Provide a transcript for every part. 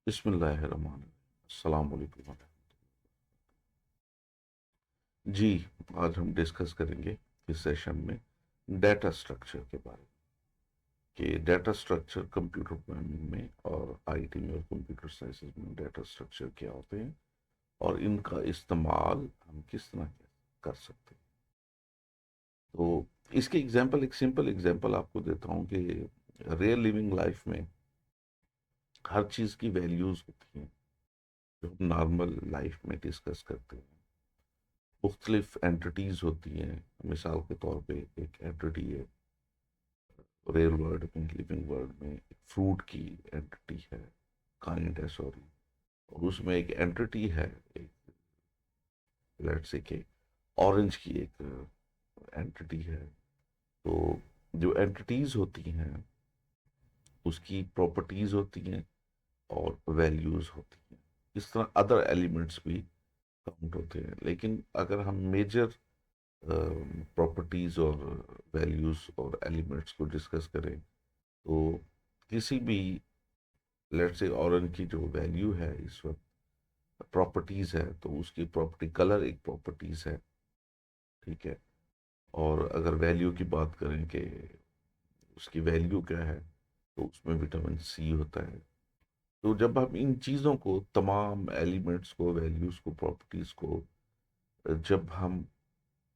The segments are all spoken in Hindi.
बिस्मिल्लाहिर्रहमानिर्रहीम। अस्सलाम वालेकुम। जी, आज हम डिस्कस करेंगे इस सेशन में डाटा स्ट्रक्चर के बारे में कि डाटा स्ट्रक्चर कंप्यूटर प्रोग्रामिंग में और आईटी में और कंप्यूटर साइंसेज में डाटा स्ट्रक्चर क्या होते हैं और इनका इस्तेमाल हम किस तरह कर सकते हैं। तो इसके एग्जांपल, एक सिंपल एग्जांपल आपको देता हूँ कि रियल लिविंग लाइफ में हर चीज़ की वैल्यूज़ होती हैं जो हम नॉर्मल लाइफ में डिस्कस करते हैं। मुख्तलिफ एंटिटीज होती हैं। मिसाल के तौर पे एक एंटिटी है रियल वर्ल्ड में, लिविंग वर्ल्ड में एक फ्रूट की एंटिटी है, काइंड है सॉरी, और उसमें एक एंटिटी है, एक लेट्स से कि ऑरेंज की एक एंटिटी है। तो जो एंटिटीज होती हैं उसकी प्रॉपर्टीज होती हैं और वैल्यूज होती हैं। इस तरह अदर एलिमेंट्स भी काउंट होते हैं, लेकिन अगर हम मेजर प्रॉपर्टीज और वैल्यूज और एलिमेंट्स को डिस्कस करें तो किसी भी लेट्स से ऑरेंज की जो वैल्यू है इस वक्त प्रॉपर्टीज है, तो उसकी प्रॉपर्टी कलर एक प्रॉपर्टीज है, ठीक है। और अगर वैल्यू की बात करें कि उसकी वैल्यू क्या है, तो उसमें विटामिन सी होता है। तो जब हम इन चीज़ों को, तमाम एलिमेंट्स को, वैल्यूज को, प्रॉपर्टीज को जब हम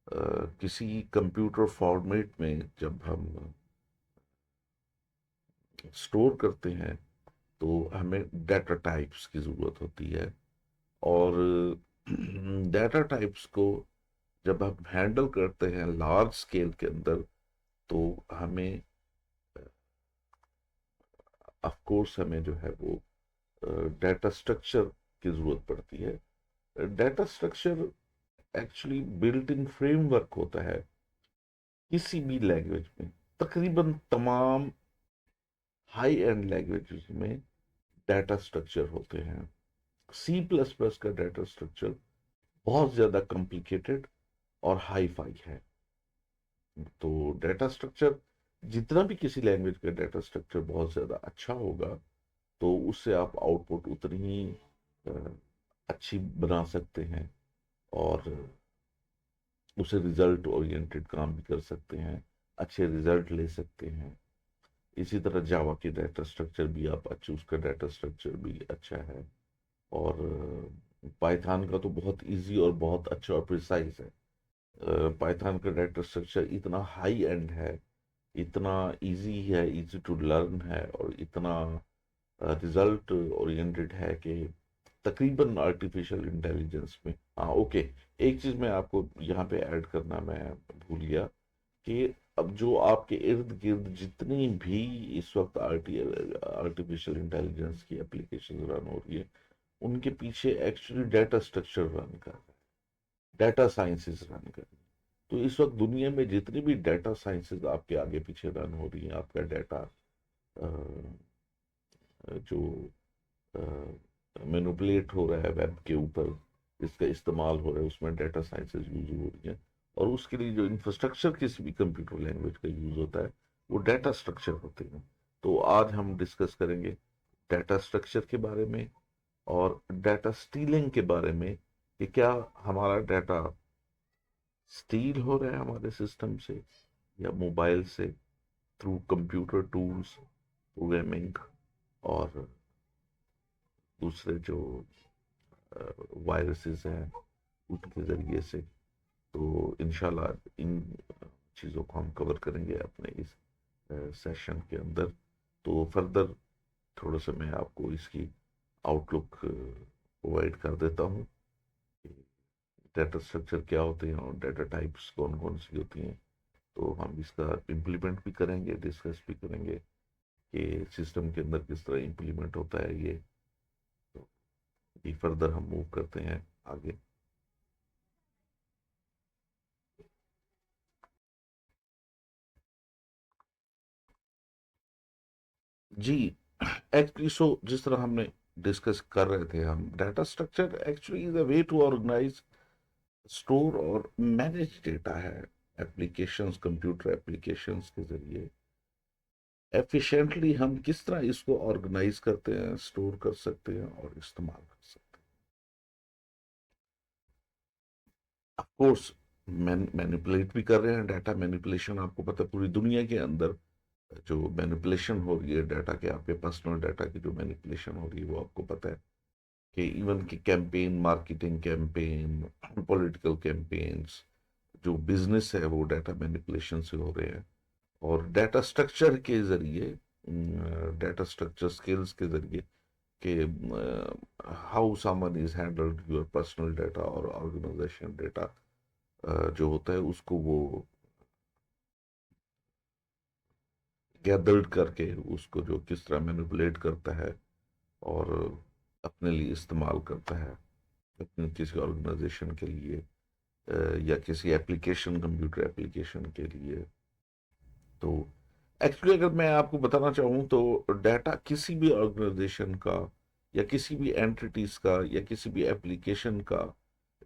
किसी कंप्यूटर फॉर्मेट में जब हम स्टोर करते हैं तो हमें डाटा टाइप्स की ज़रूरत होती है। और डाटा टाइप्स को जब हम हैंडल करते हैं लार्ज स्केल के अंदर तो हमें ऑफ कोर्स हमें जो है वो डाटा स्ट्रक्चर की ज़रूरत पड़ती है। Data structure actually built in framework होता है किसी भी लैंग्वेज में। तकरीबन तमाम हाई एंड लैंग्वेजेस में डाटा स्ट्रक्चर होते हैं। सी प्लस प्लस का डाटा स्ट्रक्चर बहुत ज्यादा कॉम्प्लिकेटेड और हाई फाई है। तो डाटा स्ट्रक्चर जितना भी किसी लैंग्वेज का डाटा स्ट्रक्चर बहुत ज्यादा अच्छा होगा तो उससे आप आउटपुट उतनी ही अ, अच्छी बना सकते हैं और उसे रिजल्ट ओरिएंटेड काम भी कर सकते हैं, अच्छे रिजल्ट ले सकते हैं। इसी तरह जावा की डाटा स्ट्रक्चर भी आप अच्छे, उसका डाटा स्ट्रक्चर भी अच्छा है। और पाइथन का तो बहुत इजी और बहुत अच्छा और प्रिसाइज है। पाइथन का डाटा स्ट्रक्चर इतना हाई एंड है, इतना इजी है, इजी टू लर्न है और इतना रिजल्ट ओरिएंटेड है कि तकरीबन आर्टिफिशियल इंटेलिजेंस में, हाँ ओके, एक चीज मैं आपको यहाँ पे ऐड करना मैं भूल गया कि अब जो आपके इर्द गिर्द जितनी भी इस वक्त आर्टिफिशियल इंटेलिजेंस की एप्लीकेशन रन हो रही है उनके पीछे एक्चुअली डाटा स्ट्रक्चर रन कर रहा है, डाटा साइंसेस रन कर रही है। तो इस वक्त दुनिया में जितनी भी डाटा साइंसेस आपके आगे पीछे रन हो रही है, आपका डाटा जो मैनिपुलेट हो रहा है वेब के ऊपर, इसका इस्तेमाल हो रहा है, उसमें डाटा साइंसेज यूज हो रही है। और उसके लिए जो इंफ्रास्ट्रक्चर किसी भी कंप्यूटर लैंग्वेज का यूज होता है वो डाटा स्ट्रक्चर होते हैं। तो आज हम डिस्कस करेंगे डाटा स्ट्रक्चर के बारे में और डाटा स्टीलिंग के बारे में कि क्या हमारा डाटा स्टील हो रहा है हमारे सिस्टम से या मोबाइल से, थ्रू कंप्यूटर टूल्स, प्रोग्रामिंग और दूसरे जो वायरसेस हैं उनके ज़रिए से। तो इंशाल्लाह इन चीज़ों को हम कवर करेंगे अपने इस सेशन के अंदर। तो फर्दर थोड़ा सा मैं आपको इसकी आउटलुक प्रोवाइड कर देता हूँ कि डाटा स्ट्रक्चर क्या होते हैं और डाटा टाइप्स कौन कौन सी होती हैं। तो हम इसका इम्प्लीमेंट भी करेंगे, डिस्कस भी करेंगे कि सिस्टम के अंदर किस तरह इम्प्लीमेंट होता है ये। तो ये फर्दर हम मूव करते हैं आगे। जी, एक्चुअली सो जिस तरह हमने डिस्कस कर रहे थे, हम data structure actually is a way to organize, store और मैनेज डेटा है। एप्लीकेशंस, कंप्यूटर एप्लीकेशंस के जरिए एफिशिएंटली हम किस तरह इसको ऑर्गेनाइज करते हैं, स्टोर कर सकते हैं और इस्तेमाल कर सकते हैं। ऑफ कोर्स मैनिपुलेट भी कर रहे हैं। डाटा मैनिपुलेशन आपको पता है पूरी दुनिया के अंदर जो मैनिपुलेशन हो रही है डाटा के, आपके पर्सनल डाटा की जो मैनिपुलेशन हो रही है वो आपको पता है कि इवन की campaign, marketing campaign, political campaigns, जो बिजनेस है वो डाटा मैनिपुलेशन से हो रहे हैं। और डाटा स्ट्रक्चर के जरिए, डाटा स्ट्रक्चर स्किल्स के जरिए कि how someone is handled your personal data और ऑर्गेनाइजेशन डाटा जो होता है उसको वो गैदर्ड करके उसको जो किस तरह मैनिपुलेट करता है और अपने लिए इस्तेमाल करता है, अपने किसी ऑर्गेनाइजेशन के लिए या किसी एप्लीकेशन, कंप्यूटर एप्लीकेशन के लिए। तो एक्चुअली अगर मैं आपको बताना चाहूँ तो डाटा किसी भी ऑर्गेनाइजेशन का या किसी भी एंटिटीज का या किसी भी एप्लीकेशन का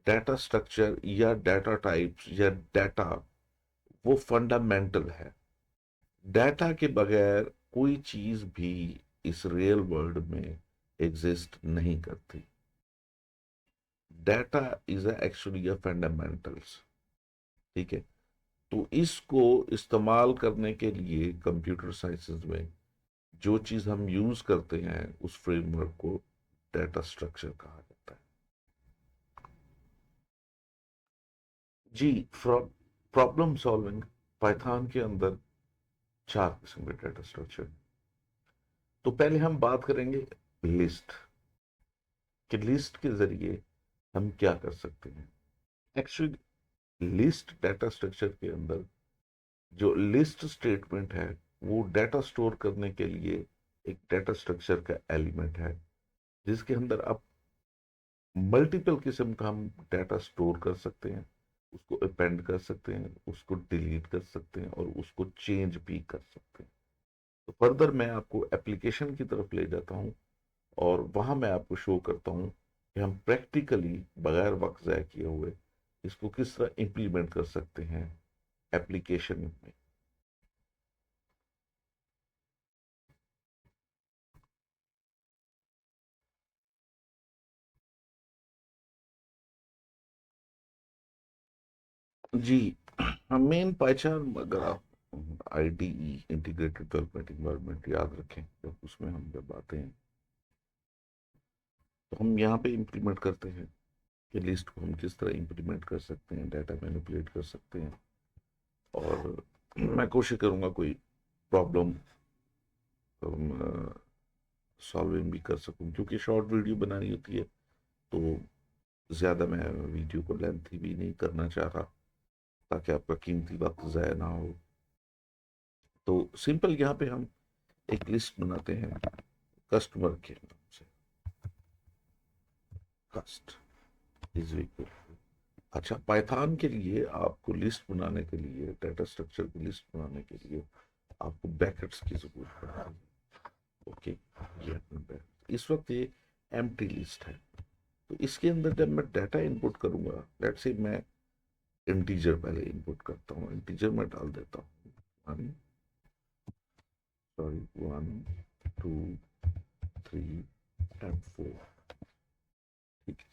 डाटा स्ट्रक्चर या डाटा टाइप्स या डाटा वो फंडामेंटल है। डाटा के बगैर कोई चीज भी इस रियल वर्ल्ड में एग्जिस्ट नहीं करती। Data is actually a fundamentals. ठीक है। तो इसको इस्तेमाल करने के लिए कंप्यूटर साइंसेज में जो चीज हम यूज करते हैं उस फ्रेमवर्क को डाटा स्ट्रक्चर कहा जाता है। जी, प्रॉब्लम सॉल्विंग पाइथन के अंदर 4 किस्म के डाटा स्ट्रक्चर। तो पहले हम बात करेंगे लिस्ट, कि लिस्ट के जरिए हम क्या कर सकते हैं। एक्चुअली लिस्ट डाटा स्ट्रक्चर के अंदर जो लिस्ट स्टेटमेंट है वो डाटा स्टोर करने के लिए एक डाटा स्ट्रक्चर का एलिमेंट है, जिसके अंदर आप मल्टीपल किस्म का हम डाटा स्टोर कर सकते हैं, उसको अपेंड कर सकते हैं, उसको डिलीट कर सकते हैं और उसको चेंज भी कर सकते हैं। तो फर्दर मैं आपको एप्लीकेशन की तरफ ले जाता हूँ और वहां मैं आपको शो करता हूँ कि हम प्रैक्टिकली बगैर वक्त ज़ाया किए हुए इसको किस तरह इंप्लीमेंट कर सकते हैं एप्लीकेशन में। जी, मेन पहचान अगर आप आईडीई इंटीग्रेटेड डेवलपमेंट इन्वायरमेंट याद रखें, जब उसमें हम जब आते हैं तो हम यहाँ पे इम्प्लीमेंट करते हैं कि लिस्ट को हम किस तरह इम्प्लीमेंट कर सकते हैं, डाटा मैनिपुलेट कर सकते हैं। और मैं कोशिश करूँगा कोई प्रॉब्लम सॉल्विंग भी कर सकूं, क्योंकि शॉर्ट वीडियो बनानी होती है तो ज़्यादा मैं वीडियो को लेंथी भी नहीं करना चाह रहा, ताकि आपका कीमती वक्त ज़ाया ना हो। तो सिंपल यहाँ पे हम एक लिस्ट बनाते हैं कस्टमर के नाम से। कस्ट इज इक्वल, अच्छा, पाइथन के लिए आपको लिस्ट बनाने के लिए, डाटा स्ट्रक्चर की लिस्ट बनाने के लिए आपको ब्रैकेट्स की जरूरत पड़ती है। ओके, ये अपना ब्रैकेट, इस वक्त ये एम्प्टी लिस्ट है। तो इसके अंदर जब मैं डाटा इनपुट करूंगा, लेट्स से मैं इंटीजर पहले इनपुट करता हूँ, इंटीजर में डाल देता हूँ 1 2 3 एंड 4। ठीक है।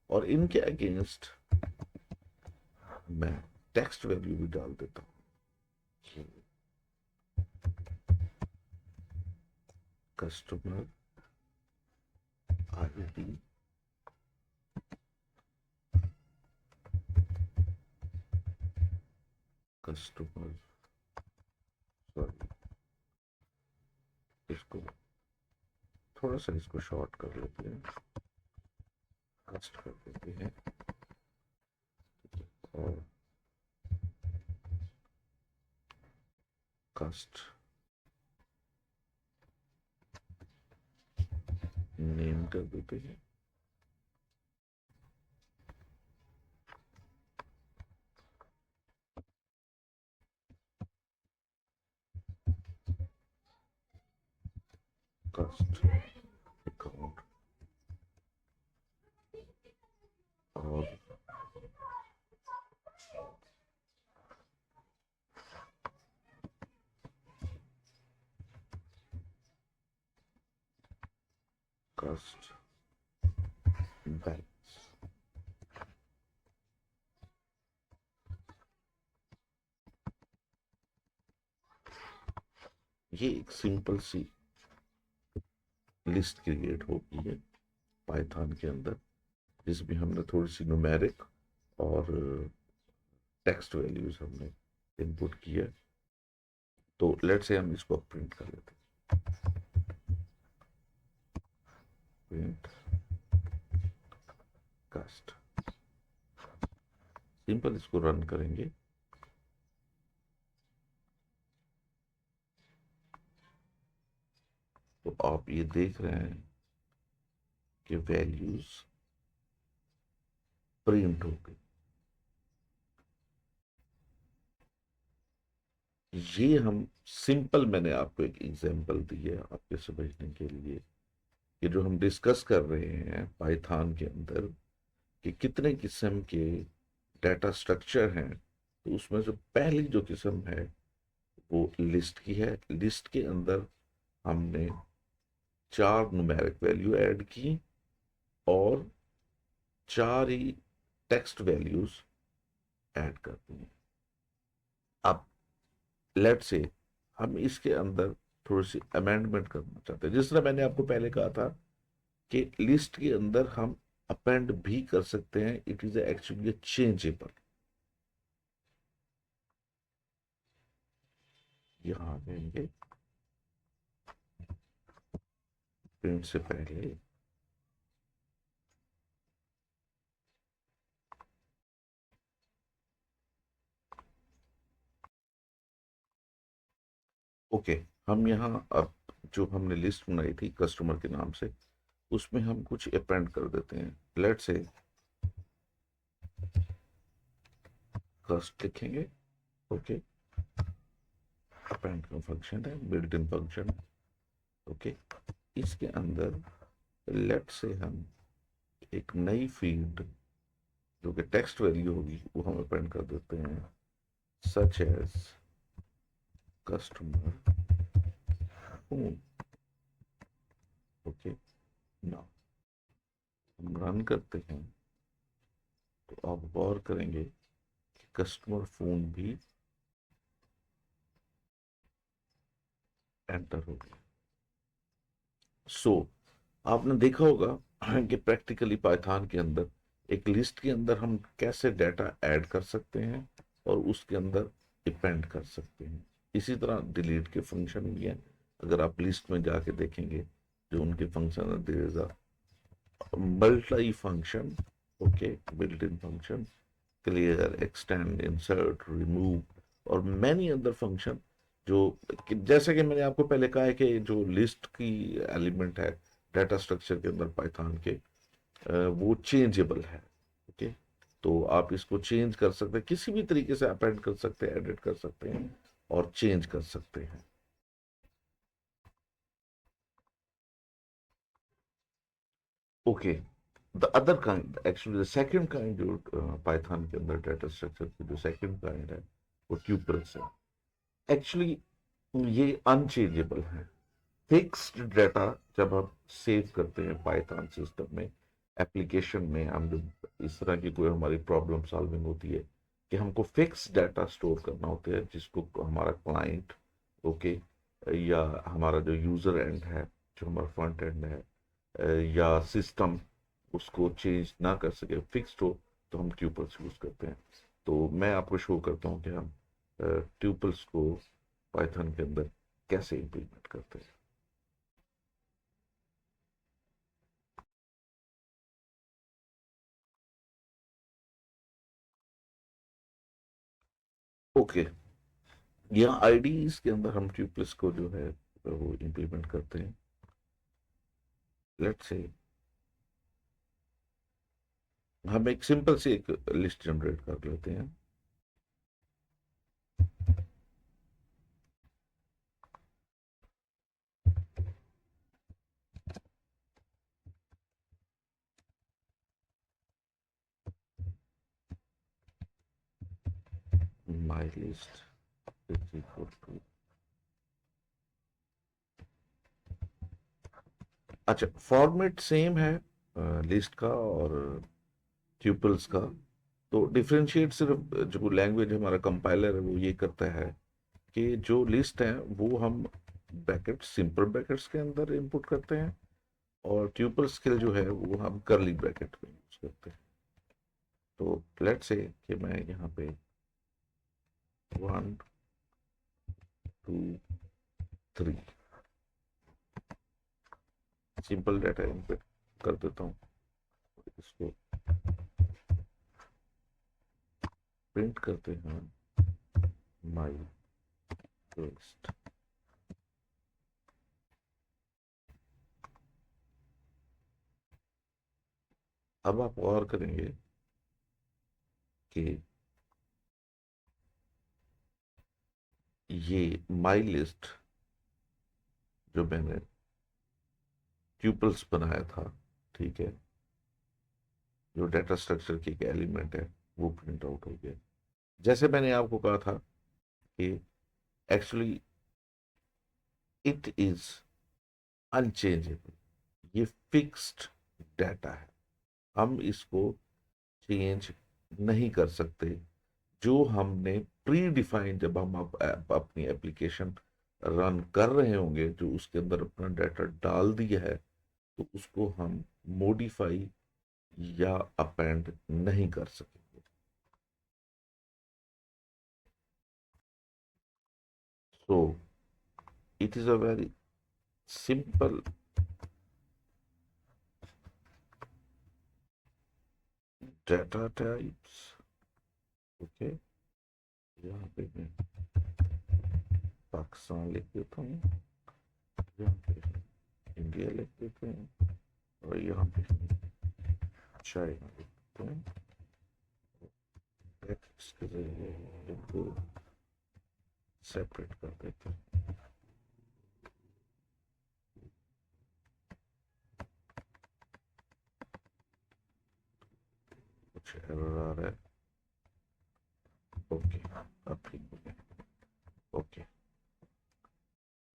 और इनके अगेंस्ट मैं टेक्स्ट वैल्यू भी डाल देता हूँ, कस्टमर आईडी कस्टमर, सॉरी, इसको थोड़ा सा इसको शॉर्ट कर लेते हैं, कस्ट कर देते हैं। और कस्ट नेम कर देते हैं, कस्ट अकाउंट। और कास्ट बैलेंस। ये एक सिंपल सी लिस्ट क्रिएट होगी है पाइथन के अंदर, जिसमें हमने थोड़ी सी न्यूमेरिक और टेक्स्ट वैल्यूज हमने इनपुट किया। तो लेट्स से हम इसको प्रिंट कर लेते हैं, प्रिंट कास्ट, सिंपल इसको रन करेंगे। तो आप ये देख रहे हैं कि वैल्यूज प्रिंट हो गई। ये हम सिंपल, मैंने आपको एक एग्जांपल दी है आपके समझने के लिए कि जो हम डिस्कस कर रहे हैं पाइथन के अंदर कि कितने किस्म के डाटा स्ट्रक्चर हैं। तो उसमें से पहली जो किस्म है वो लिस्ट की है। लिस्ट के अंदर हमने 4 न्यूमेरिक वैल्यू ऐड की और 4 ही टेक्स्ट वैल्यूज ऐड कर दी। अब लेट से हम इसके अंदर थोड़ी सी अमेंडमेंट करना चाहते हैं। जिस तरह मैंने आपको पहले कहा था कि लिस्ट के अंदर हम अपेंड भी कर सकते हैं, इट इज एक्चुअली चेंजेबल। यहां देंगे प्रिंट से पहले ओके। हम यहाँ अब जो हमने लिस्ट बनाई थी कस्टमर के नाम से, उसमें हम कुछ अपेंड कर देते हैं। लेट से कस्ट लिखेंगे, ओके। अपेंड का फंक्शन है, बिल्ट इन फंक्शन, ओके। इसके अंदर लेट से हम एक नई फील्ड जो कि टेक्स्ट वैल्यू होगी वो हम अपेंड कर देते हैं, such as customer phone, okay. Now हम रन करते हैं तो आप गौर करेंगे कि कस्टमर फोन भी एंटर हो गया। सो आपने देखा होगा कि प्रैक्टिकली पाइथन के अंदर एक लिस्ट के अंदर हम कैसे डाटा ऐड कर सकते हैं और उसके अंदर डिपेंड कर सकते हैं। इसी तरह डिलीट के फंक्शन भी हैं। अगर आप लिस्ट में जाके देखेंगे जो उनके फंक्शन है, there is a multi function, okay, built in function, clear, extend, insert, remove और मैनी अदर फंक्शन। जो जैसे कि मैंने आपको पहले कहा है कि जो लिस्ट की एलिमेंट है डाटा स्ट्रक्चर के अंदर पाइथन के, वो चेंजेबल है, ओके। तो आप इसको चेंज कर सकते हैं, किसी भी तरीके से अपेंड कर सकते हैं, एडिट कर सकते हैं और चेंज कर सकते हैं। Okay, the other kind, actually the second kind जो पाइथन के अंदर डाटा स्ट्रक्चर की जो सेकंड काइंड है वो ट्यूपल्स है। एक्चुअली ये अनचेंजेबल है। फिक्स्ड डाटा जब हम सेव करते हैं पाइथन सिस्टम में, एप्लीकेशन में, हम जब इस तरह की कोई हमारी प्रॉब्लम सॉल्विंग होती है कि हमको फिक्स डाटा स्टोर करना होता है जिसको हमारा क्लाइंट, ओके, या हमारा जो यूजर एंड है, जो हमारा फ्रंट एंड है, या सिस्टम उसको चेंज ना कर सके, फिक्स्ड हो, तो हम ट्यूपल्स यूज करते हैं। तो मैं आपको शो करता हूँ कि हम ट्यूपल्स को पाइथन के अंदर कैसे इंप्लीमेंट करते हैं। ओके, यहाँ आईडीज के अंदर हम ट्यूपल्स को जो है वो इंप्लीमेंट करते हैं। लेट्स से हम एक सिंपल सी एक लिस्ट जनरेट कर लेते हैं। My list is equal to अच्छा, फॉर्मेट सेम है लिस्ट का और ट्यूपल्स का। तो डिफरेंशिएट सिर्फ जो लैंग्वेज हमारा कंपाइलर है वो ये करता है कि जो लिस्ट है वो हम ब्रैकेट सिंपल ब्रैकेट्स के अंदर इंपुट करते हैं, और ट्यूपल्स के जो है वो हम करली ब्रैकेट में यूज करते हैं। तो लेट्स से कि मैं यहाँ पे 1 2 3 सिंपल डाटा इनपुट कर देता हूँ। इसको प्रिंट करते हैं माई लिस्ट। अब आप और करेंगे कि ये माई लिस्ट जो मैंने ट्यूपल्स बनाया था, ठीक है, जो डाटा स्ट्रक्चर की एक एलिमेंट है वो प्रिंट आउट हो गया। जैसे मैंने आपको कहा था कि एक्चुअली इट इज अनचेंजेबल, ये फिक्स्ड डाटा है, हम इसको चेंज नहीं कर सकते। जो हमने प्री डिफाइंड, जब हम अपनी एप्लीकेशन रन कर रहे होंगे, जो उसके अंदर अपना डाटा डाल दिया है, तो उसको हम मॉडिफाई या अपेंड नहीं कर सकेंगे। So it is a very simple data types. Okay, यहाँ पे मैं पाकिस्तान लिख देता हूँ, यहाँ पे इंडिया लिख देते हैं, और यहाँ पे चाइना लिख देते हैं। इसके जरिए इनको सेपरेट कर देते हैं। कुछ एरर आ रहा है। ओके, अब ठीक हो गया। ओके,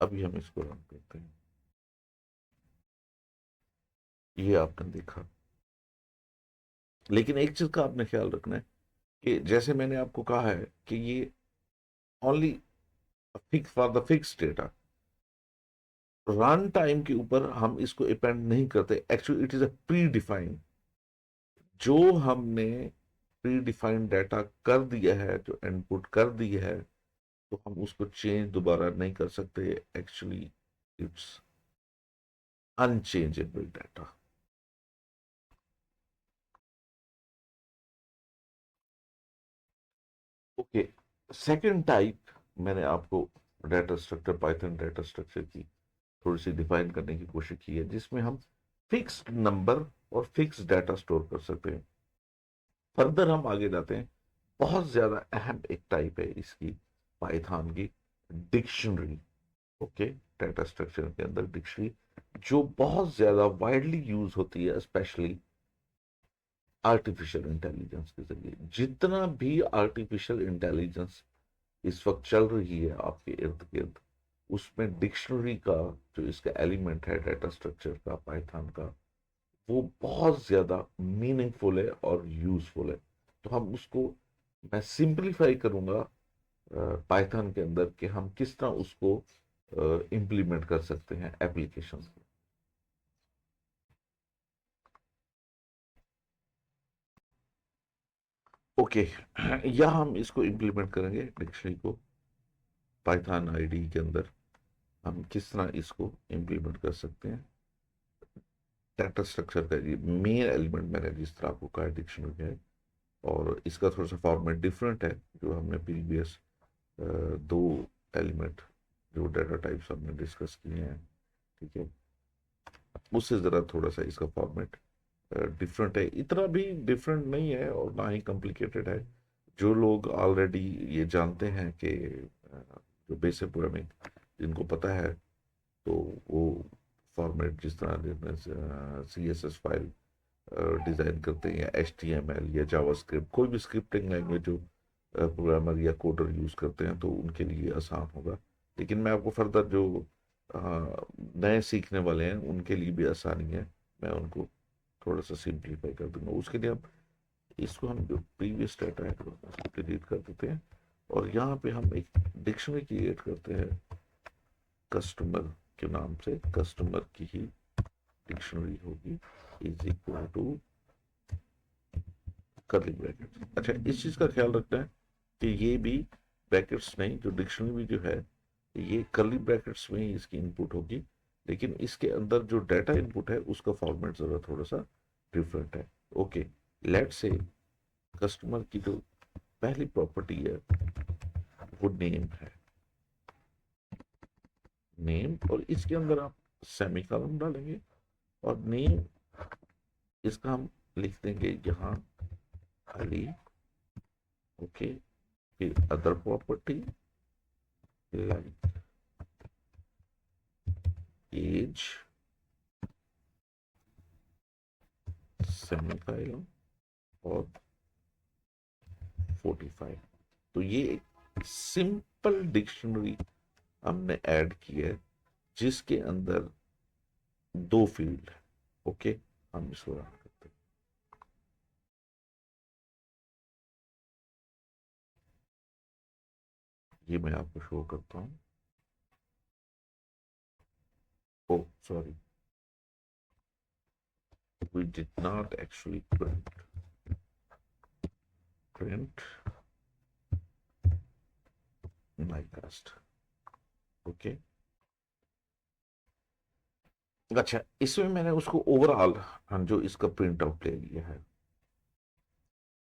अभी हम इसको रन करते हैं। ये आपने देखा, लेकिन एक चीज का आपने ख्याल रखना है कि जैसे मैंने आपको कहा है कि ये only fix for the fix data, run time के ऊपर हम इसको डिपेंड नहीं करते। Actually it is a pre defined, जो हमने प्री डिफाइंड डाटा कर दिया है, जो इनपुट कर दिया है, तो हम उसको चेंज दोबारा नहीं कर सकते। Actually it's unchangeable data. Okay, second type मैंने आपको data structure, Python data structure की थोड़ी सी डिफाइन करने की कोशिश की है, जिसमें हम फिक्स नंबर और फिक्स डाटा स्टोर कर सकते हैं। फर्दर हम आगे जाते हैं, बहुत ज्यादा अहम एक टाइप है इसकी, पाइथन की डिक्शनरी। ओके, डाटा स्ट्रक्चर के अंदर डिक्शनरी जो बहुत ज्यादा वाइडली यूज होती है, स्पेशली आर्टिफिशियल इंटेलिजेंस के जरिए। जितना भी आर्टिफिशियल इंटेलिजेंस इस वक्त चल रही है आपके इर्द गिर्द, उसमें डिक्शनरी का जो इसका एलिमेंट है डाटा स्ट्रक्चर का, पाइथन का, वो बहुत ज्यादा मीनिंगफुल है और यूजफुल है। तो हम उसको, मैं सिंपलीफाई करूंगा पाइथन के अंदर कि हम किस तरह उसको इंप्लीमेंट कर सकते हैं एप्लीकेशन। ओके, या हम इसको इंप्लीमेंट करेंगे डिक्शनरी को पाइथन आईडी के अंदर। हम किस तरह इसको इंप्लीमेंट कर सकते हैं डाटा स्ट्रक्चर का। ये मेन एलिमेंट मैंने जिस तरह आपको कहा डिक्शनरी है, और इसका थोड़ा सा फॉर्मेट डिफरेंट है जो हमने प्रीवियस दो एलिमेंट जो डाटा टाइप्स हमने डिस्कस किए हैं, ठीक है, उससे ज़रा थोड़ा सा इसका फॉर्मेट डिफरेंट है। इतना भी डिफरेंट नहीं है और ना ही कॉम्प्लिकेटेड है। जो लोग ऑलरेडी ये जानते हैं कि जो बेसिक प्रोग्रामिंग जिनको पता है, तो वो फॉर्मेट जिस तरह CSS फाइल डिज़ाइन करते हैं, या HTML या जावास्क्रिप्ट, कोई भी स्क्रिप्टिंग लैंग्वेज जो प्रोग्रामर या कोडर यूज़ करते हैं, तो उनके लिए आसान होगा। लेकिन मैं आपको फर्दर जो नए सीखने वाले हैं उनके लिए भी आसानी है, मैं उनको थोड़ा सा सिंप्लीफाई कर दूंगा। उसके लिए हम इसको, हम जो प्रीवियस डाटा है उसको डिलीट कर देते हैं और यहाँ पे हम एक डिक्शनरी क्रिएट करते हैं कस्टमर के नाम से। कस्टमर की ही डिक्शनरी होगी, is equal to curly bracket. अच्छा, इस चीज का ख्याल रखना है कि ये भी ब्रैकेट्स नहीं, जो डिक्शनरी भी जो है ये कर्ली ब्रैकेट्स में ही इसकी इनपुट होगी, लेकिन इसके अंदर जो डाटा इनपुट है उसका फॉर्मेट जरा थोड़ा सा डिफरेंट है। ओके, लेट्स से कस्टमर की जो पहली प्रॉपर्टी है वो नेम है, नेम, और इसके अंदर आप सेमी कॉलम डालेंगे और नेम इसका हम लिख देंगे यहाँ अली। ओके, फिर other property like age semicolon और 45। तो ये एक सिंपल डिक्शनरी हमने ऐड की है जिसके अंदर दो फील्ड है। ओके, हम इसको रन करते हैं। ये मैं आपको शो करता हूँ। Oh sorry, we did not actually print mycast। Okay, अच्छा, इसमें मैंने उसको ओवरऑल जो इसका प्रिंट आउट ले लिया है,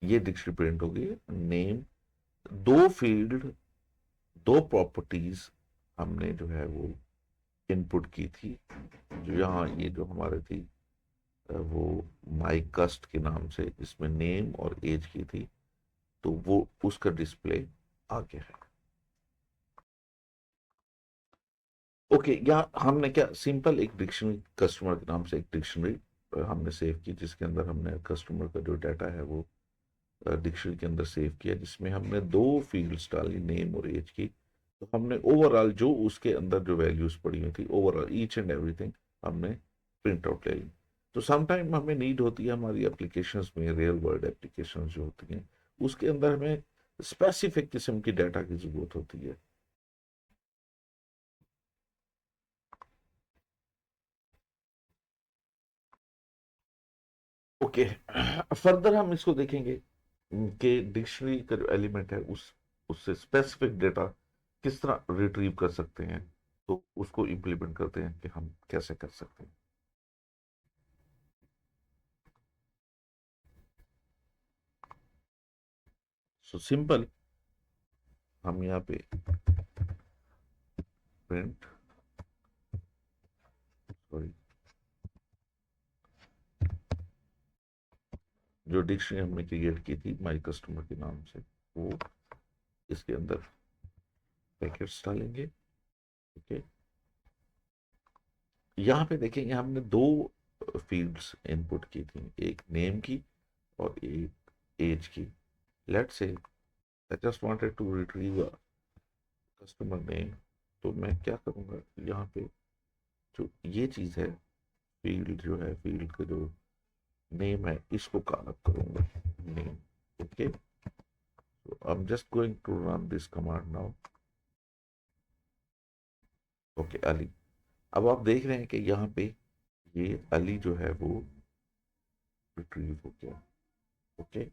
ये डिक्शनरी प्रिंट होगी। नेम, दो फील्ड, दो प्रॉपर्टीज हमने जो है वो इनपुट की थी, जो यहाँ ये जो हमारे थी वो माई कस्ट के नाम से इसमें नेम और एज की थी, तो वो उसका डिस्प्ले आ गया है। ओके, यहाँ हमने क्या सिंपल एक डिक्शनरी, कस्टमर के नाम से एक डिक्शनरी हमने सेव की, जिसके अंदर हमने कस्टमर का जो डाटा है वो डिक्शनरी के अंदर सेव किया, जिसमें हमने दो फील्ड्स डाली, नेम और एज की। तो हमने ओवरऑल जो उसके अंदर जो वैल्यूज पड़ी हुई थी, ओवरऑल ईच एंड एवरीथिंग हमने प्रिंट आउट ले ली। तो समटाइम हमें नीड होती है हमारी एप्लीकेशंस में, रियल वर्ल्ड एप्लीकेशंस जो होती हैं उसके अंदर हमें स्पेसिफिक किस्म की डाटा की जरूरत होती है। ओके, फर्दर हम इसको देखेंगे कि डिक्शनरी का जो एलिमेंट है उससे स्पेसिफिक डेटा किस तरह रिट्रीव कर सकते हैं, तो उसको इम्प्लीमेंट करते हैं कि हम कैसे कर सकते हैं। सो सिंपल, हम यहाँ पे प्रिंट, सॉरी, जो डिक्शनरी हमने क्रिएट की थी माई कस्टमर के नाम से, वो इसके अंदर पैकेट्स डालेंगे। ओके, यहाँ पे देखेंगे हमने दो फील्ड्स इनपुट की थी, एक नेम की और एक एज की। Let's say I just wanted to retrieve customer name, तो मैं क्या करूँगा, यहाँ पे जो ये चीज़ है, फील्ड जो है, फील्ड का जो नेम है इसको कॉल अप करूँगा, name. Okay, so I'm just going to run this command now। Okay, Ali. अब आप देख रहे हैं कि यहाँ पे ये अली जो है वो रिट्रीव हो गया। ओके,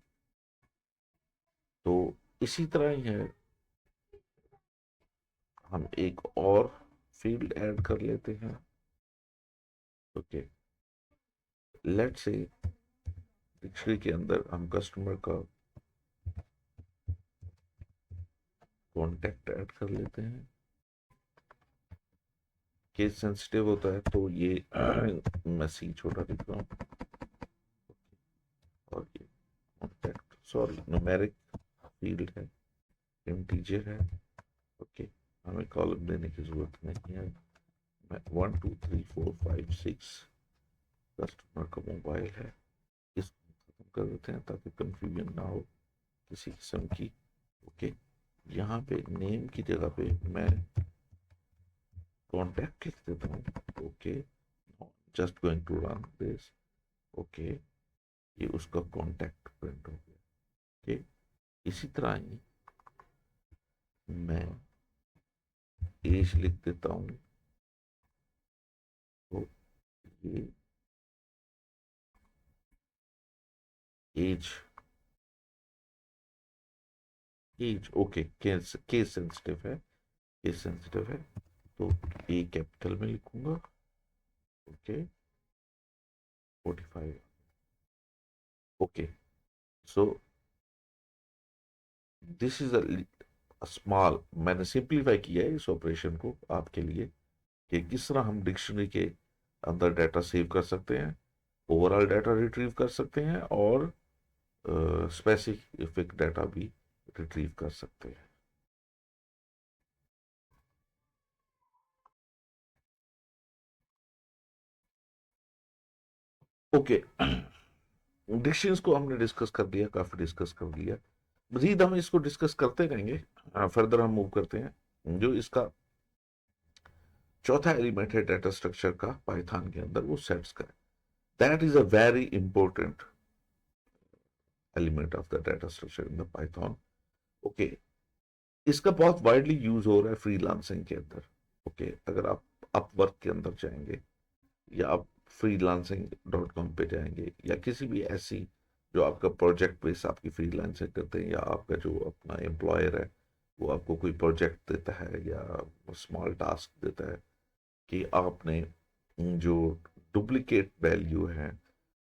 तो इसी तरह ही है, हम एक और फील्ड ऐड कर लेते हैं। ओके, लेट्स से डिक्शनरी के अंदर हम कस्टमर का कॉन्टेक्ट ऐड कर लेते हैं। केस सेंसिटिव होता है तो ये मैं सी छोटा लिख रहा हूँ, और ये कॉन्टेक्ट, सॉरी, न्यूमेरिक फील्ड है, इंटीजर है। ओके, हमें कॉलम देने की जरूरत नहीं है। मैं 1 2 3 4 5 6 कस्टमर का मोबाइल है, इसको खत्म कर देते हैं ताकि कंफ्यूजन ना हो किसी किस्म की। ओके, यहाँ पे नेम की जगह पे मैं कॉन्टैक्ट लिख देता हूँ। Okay, just going to run this. Okay, ये उसका कॉन्टैक्ट प्रिंट हो गया। ओके, इसी तरह ही मैं एज लिख देता हूँ। तो ये age, age okay, case sensitive है, केस सेंसिटिव है, तो ए कैपिटल में लिखूंगा। Okay, 45। Okay, so this is a small, मैंने सिंप्लीफाई किया है इस ऑपरेशन को आपके लिए कि किस तरह हम डिक्शनरी के अंदर डाटा सेव कर सकते हैं, ओवरऑल डाटा रिट्रीव कर सकते हैं, और स्पेसिफिक डाटा भी रिट्रीव कर सकते हैं। ओके, डिक्शंस को हमने डिस्कस कर लिया, काफी डिस्कस कर लिया, मजीद हम इसको डिस्कस करते रहेंगे। फर्दर हम मूव करते हैं। जो इसका चौथा एलिमेंट है डाटा स्ट्रक्चर का पाइथन के अंदर, वो सेट्स का है। That is a very important element of the data structure in the Python. Okay, इसका बहुत वाइडली यूज हो रहा है फ्रीलांसिंग के अंदर। ओके, अगर आप अपवर्क के अंदर जाएंगे, या आप freelancing.com पे जाएंगे, या किसी भी ऐसी जो आपका प्रोजेक्ट बेस आपकी फ्रीलांसिंग करते हैं, या आपका जो अपना एम्प्लॉयर है वो आपको कोई प्रोजेक्ट देता है या स्मॉल टास्क देता है कि आपने जो डुप्लीकेट वैल्यू है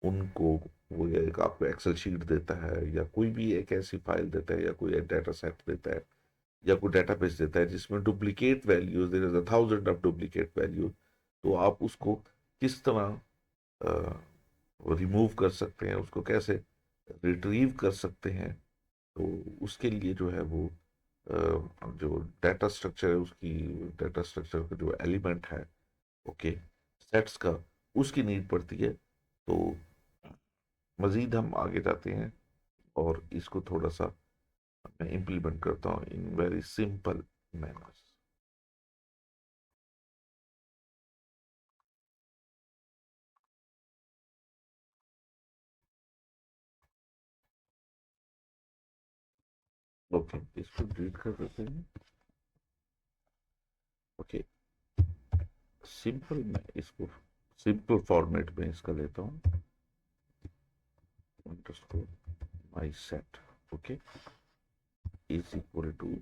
उनको, वो एक आपको एक्सेल शीट देता है, या कोई भी एक ऐसी फाइल देता है, या कोई एक डाटा सेट देता है, या कोई डेटाबेस देता है जिसमें duplicate values, there is a thousand of duplicate value, तो आप उसको किस तरह रिमूव कर सकते हैं, उसको कैसे रिट्रीव कर सकते हैं। तो उसके लिए जो है वो जो डाटा स्ट्रक्चर है, उसकी डाटा स्ट्रक्चर का जो एलिमेंट है, ओके, सेट्स का, उसकी नीड पड़ती है। तो मजीद हम आगे जाते हैं और इसको थोड़ा सा मैं इम्प्लीमेंट करता हूँ in very simple manners. Okay, इसको डिलीट कर देते हैं। ओके, सिंपल, मैं इसको सिंपल फॉर्मेट में इसका लेता हूँ, underscore my set, okay, is equal to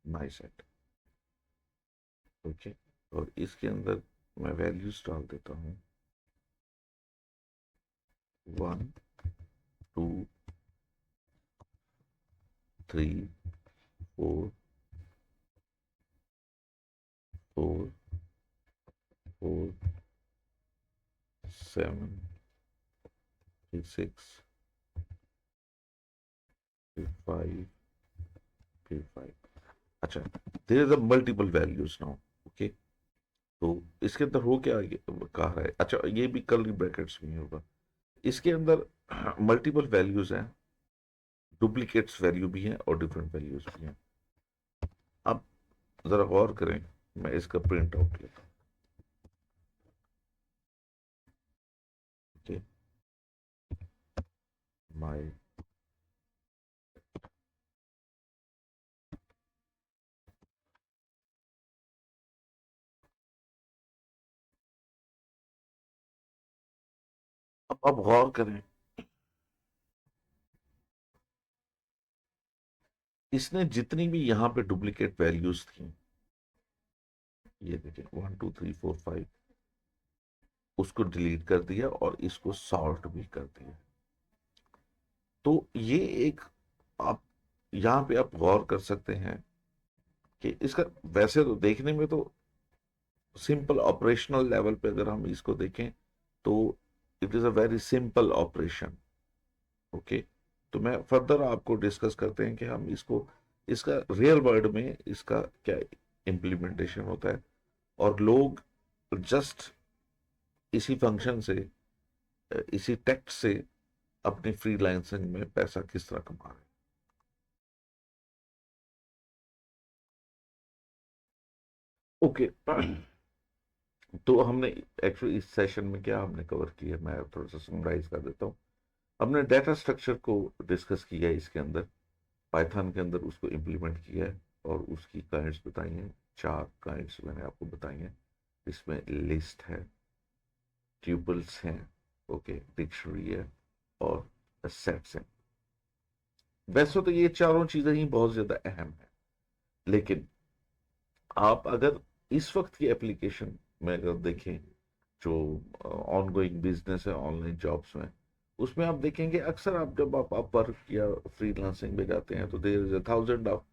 my set. Okay, और इसके अंदर मैं वैल्यूज डाल देता हूँ, 1 2 3 4 4 4 7 फिर 6 फिर 5 फिर 5। अच्छा, there is a multiple values now. Okay, तो इसके अंदर हो क्या कहा रहा है, अच्छा ये भी कर्ली ब्रैकेट्स में होगा, इसके अंदर मल्टीपल वैल्यूज हैं, डुप्लीकेट्स वैल्यू भी हैं और डिफरेंट वैल्यूज भी हैं। अब जरा गौर करें, मैं इसका प्रिंट आउट लेता हूँ। ओके, माय, अब गौर करें, इसने जितनी भी यहाँ पे डुप्लीकेट वैल्यूज थी, ये देखिए 1 2 3 4 5, उसको डिलीट कर दिया और इसको सॉर्ट भी कर दिया। तो ये एक, आप यहाँ पे आप गौर कर सकते हैं कि इसका वैसे तो देखने में तो सिंपल ऑपरेशनल लेवल पे अगर हम इसको देखें तो it is a very simple operation. Okay, तो मैं फर्दर आपको डिस्कस करते हैं कि हम इसको, इसका रियल वर्ल्ड में इसका क्या इम्प्लीमेंटेशन होता है, और लोग जस्ट इसी फंक्शन से, इसी टेक्स्ट से अपनी फ्रीलांसिंग में पैसा किस तरह कमा रहे हैं। ओके। तो हमने एक्चुअली इस सेशन में क्या हमने कवर किया, मैं थोड़ा सा समराइज कर देता हूँ। हमने डाटा स्ट्रक्चर को डिस्कस किया है इसके अंदर, पाइथन के अंदर उसको इम्प्लीमेंट किया है और उसकी काइंड्स बताई हैं। 4 काइंड्स मैंने आपको बताई हैं। इसमें लिस्ट है, ट्यूपल्स हैं, ओके, डिक्शनरी है और सेट्स हैं। वैसे तो ये चारों चीजें ही बहुत ज्यादा अहम है, लेकिन आप अगर इस वक्त की एप्लीकेशन में अगर देखें, जो ऑन गोइंग बिजनेस है ऑनलाइन जॉब्स में, उसमें आप देखेंगे अक्सर आप जब आप अपवर्क या फ्रीलांसिंग में जाते हैं तो there is a thousand of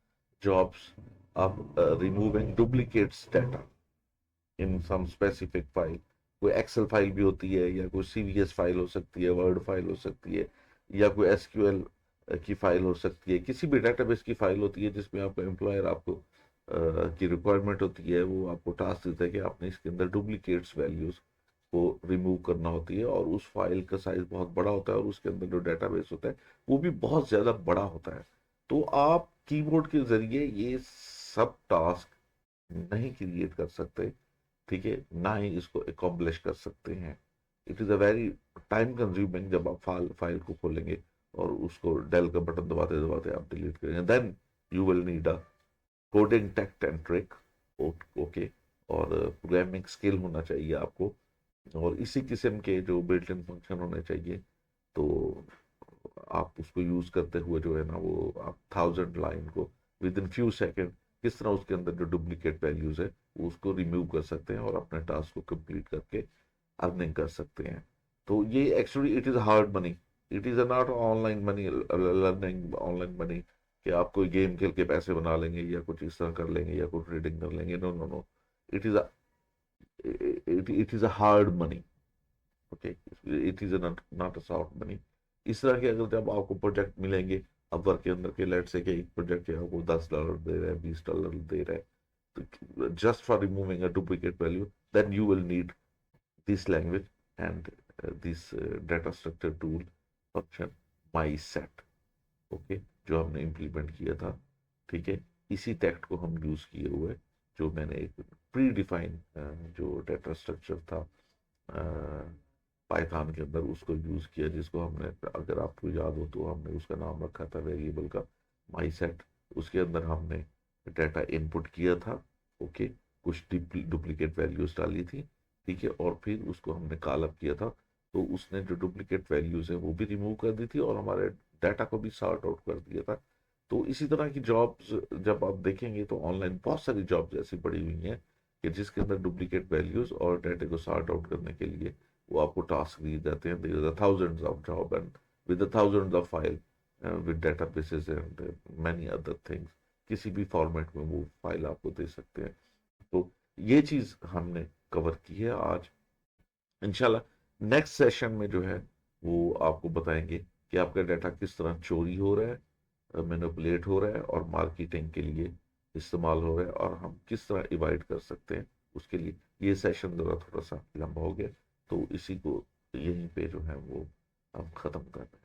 jobs of removing duplicates data in some specific file. कोई एक्सेल फाइल भी होती है, या कोई सीवीएस फाइल हो सकती है, वर्ड फाइल हो सकती है, या कोई एसक्यूएल की फाइल हो सकती है, किसी भी डेटाबेस की फाइल होती है जिसमें आपका एम्प्लॉयर आपको की रिक्वायरमेंट होती है, वो आपको टास्क देता है कि आपने इसके अंदर डुप्लीकेट्स वैल्यूज को रिमूव करना होती है। और उस फाइल का साइज बहुत बड़ा होता है और उसके अंदर जो डेटाबेस होता है वो भी बहुत ज़्यादा बड़ा होता है। तो आप कीबोर्ड के जरिए ये सब टास्क नहीं क्रिएट कर सकते, ठीक है, ना ही इसको एकम्प्लिश कर सकते हैं। It is a very time consuming. जब आप फाइल को खोलेंगे और उसको डेल का बटन दबाते दबाते आप डिलीट करेंगे, then you will need a coding tact and trick, okay, और प्रोग्रामिंग स्किल होना चाहिए आपको, और इसी किस्म के जो बिल्ट इन फंक्शन होने चाहिए। तो आप उसको यूज करते हुए जो है ना, वो आप 1000 लाइन को विद इन फ्यू सेकेंड किस तरह उसके अंदर जो डुप्लीकेट वैल्यूज है वो उसको रिमूव कर सकते हैं और अपने टास्क को कंप्लीट करके अर्निंग कर सकते हैं। तो ये actually it is hard money, it is not online money, learning online money कि आप कोई गेम खेल के पैसे बना लेंगे या कुछ इस तरह कर लेंगे या कोई ट्रेडिंग कर लेंगे। No no no, it is it is a hard money, okay, it is not a soft money. इस तरह के अगर जब आपको प्रोजेक्ट मिलेंगे अपवर्क के अंदर के, लेट से कि एक प्रोजेक्ट है आपको $10 दे रहा है, $20 दे रहा है, तो just for removing a duplicate value, then you will need this language and this data structure tool function my set, okay, जो हमने इम्प्लीमेंट किया था, ठीक है। इसी टेक्स्ट को हम यूज किए हुए, जो मैंने एक प्री डिफाइन जो डाटा स्ट्रक्चर था पाइथन के अंदर, उसको यूज किया, जिसको हमने, अगर आपको याद हो तो हमने उसका नाम रखा था वेरिएबल का माई सेट। उसके अंदर हमने डाटा इनपुट किया था, ओके, कुछ डुप्लीकेट वैल्यूज डाली थी, ठीक है, और फिर उसको हमने कॉलअप किया था। तो उसने जो डुप्लीकेट वैल्यूज है वो भी रिमूव कर दी थी और हमारे डाटा को भी सॉर्ट आउट कर दिया था। तो इसी तरह की जॉब्स जब आप देखेंगे तो ऑनलाइन बहुत सारी जॉब्स ऐसी पड़ी हुई हैं कि जिसके अंदर डुप्लीकेट वैल्यूज और डाटा को सॉर्ट आउट करने के लिए वो आपको टास्क दिए जाते हैं। There are thousands of job and with thousands of file with databases and many other things. किसी भी फॉर्मेट में वो फाइल आपको दे सकते हैं। तो ये चीज हमने कवर की है आज। इंशाल्लाह नेक्स्ट सेशन में जो है वो आपको बताएंगे कि आपका डाटा किस तरह चोरी हो रहा है, मैनिपुलेट हो रहा है और मार्केटिंग के लिए इस्तेमाल हो रहा है, और हम किस तरह डिवाइड कर सकते हैं उसके लिए। ये सेशन थोड़ा सा लंबा हो गया, तो इसी को यहीं पे जो है वो हम ख़त्म कर रहे हैं।